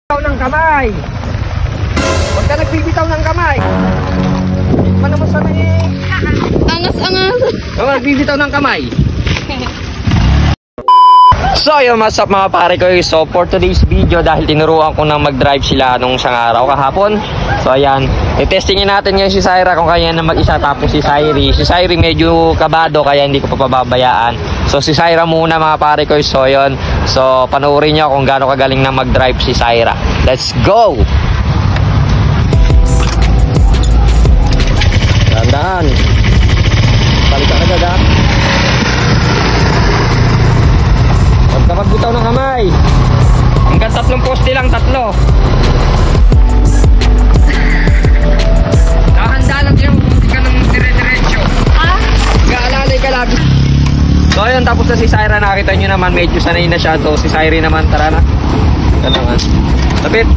ng kamay. Huwag ka nagbibitaw ng kamay. Hindi pa naman sana Angas-angas. Huwag nagbibitaw ng kamay. So yun, what's up mga pare ko. So for today's video, dahil tinuruan ko na mag-drive sila nung isang araw kahapon. So ayan, i-testingin natin ngayon si Syra kung kaya na mag-isa, tapos si Syri. Si Syri medyo kabado kaya hindi ko pa pababayaan. So si Syra muna mga pare ko. So yun, so panoorin nyo kung gaano kagaling na mag-drive si Syra. Let's go! Dahan-dahan. Balik ka agad ha. Huwag ka magbitaw ng kamay. Hanggang 3 poste lang, 3. Dahan-dahan lang yung hindi ka ng dire-diretso. Gaalalay ka lagi. So ayun, tapos na si Syra. Nakita nyo naman, medyo sanay na siya. So si Syri naman, tara na. Ito naman. Tapit.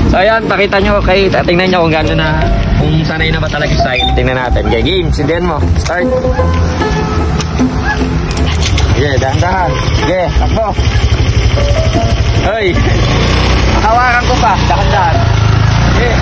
So ayan, pakita nyo, tingnan nyo kung gano'n na, kung sanay na ba talaga si Syri. Tingnan natin. Okay, game, sindihan mo. Start. Okay, dahan-dahan. Okay, takbo. Hoy. Hawakan ko pa, dahan-dahan. Okay.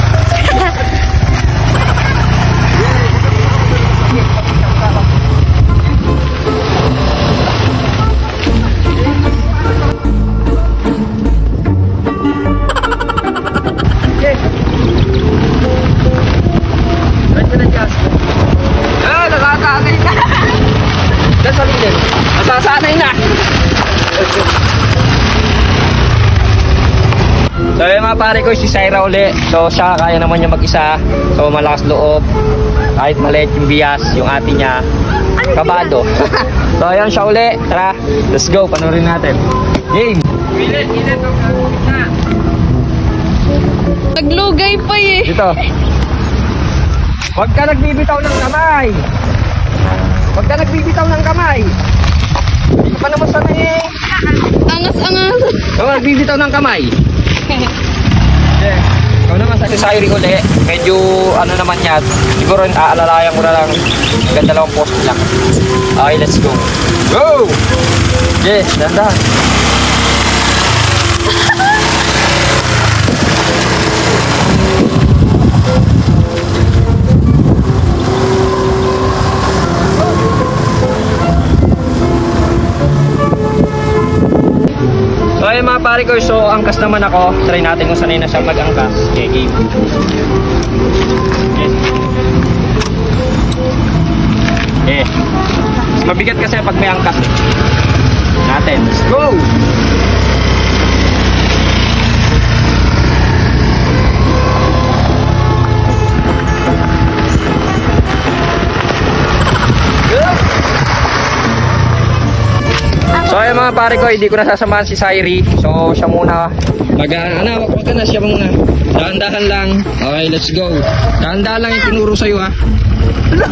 Nasasanay na. So yung mga pare ko, si Syra uli. So siya kaya naman niya mag-isa. So malakas loob. Kahit maliit yung bias, yung ate niya kabado. So ayan siya uli. Tara, let's go, panoorin natin. Game. Ilit. Naglugay pa eh. Dito. Huwag ka nagbibitaw ng kamay. Huwag ka nagbibitaw ng kamay. Hindi pa naman sana eh. Angas-angas. Huwag nagbibitaw ng kamay. Yeah. Ikaw naman sa si Syri uli. Medyo ano naman yan. Siguro aalalayan ko na lang. Hanggang 2 post lang. Okay, let's go. Go! Yeah, dahan-dahan. So ayun mga pare ko, so angkas naman ako. Try natin kung sanay na siya mag-angkas. Okay, game. Okay. Mabigat kasi pag may angkas natin. Let's go! So ayun mga pare ko, hindi ko nasasamahan si Syri. So siya muna wag ka na, siya muna. Dahan-dahan lang. Okay, let's go. Dahan-dahan lang yung tinuro sa'yo ha.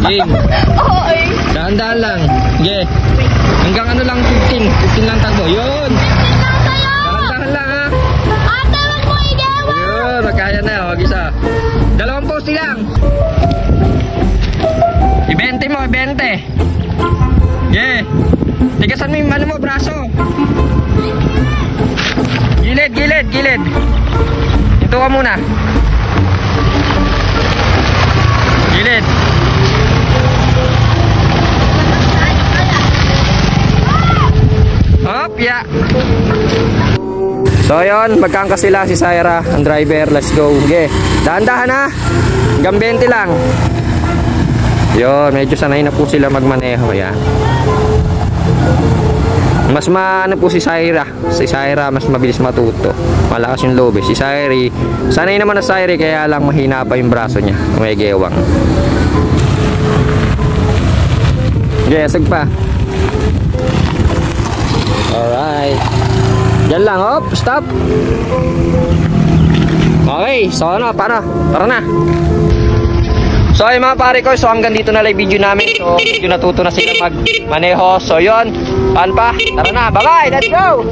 Game. Okay. Dahan-dahan lang. Okay. Hanggang ano lang, 15 lang takbo. Yun. Dahan-dahan lang ha. Ate, wag mo igawa. Yun, magkaya na. Wag isa. 2 poste lang. I-20 mo, i-20. Yeah. Tigasan mo yung ano mo, braso. Gilid. Ito ka muna. Gilid. Hop, ya. So yun, magkangkas sila si Syra, ang driver. Let's go. Okay. Dahan-dahan ha. Hanggang 20 lang. Yun, medyo sanay na po sila magmaneho. Yan. Mas maano po si Syra. Si Syra mas mabilis matuto. Malakas yung loob eh. Si Syri, sanay naman na Syri, kaya lang mahina pa yung braso niya. May gewang. Okay, asag pa. Alright. Diyan lang, hop, stop. Okay, so ano, paano? Tara na. So ay mga pare ko, so hanggang dito na lang video namin. So medyo natuto na sila magmaneho. So yun, paan pa? Tara na, bye bye, let's go!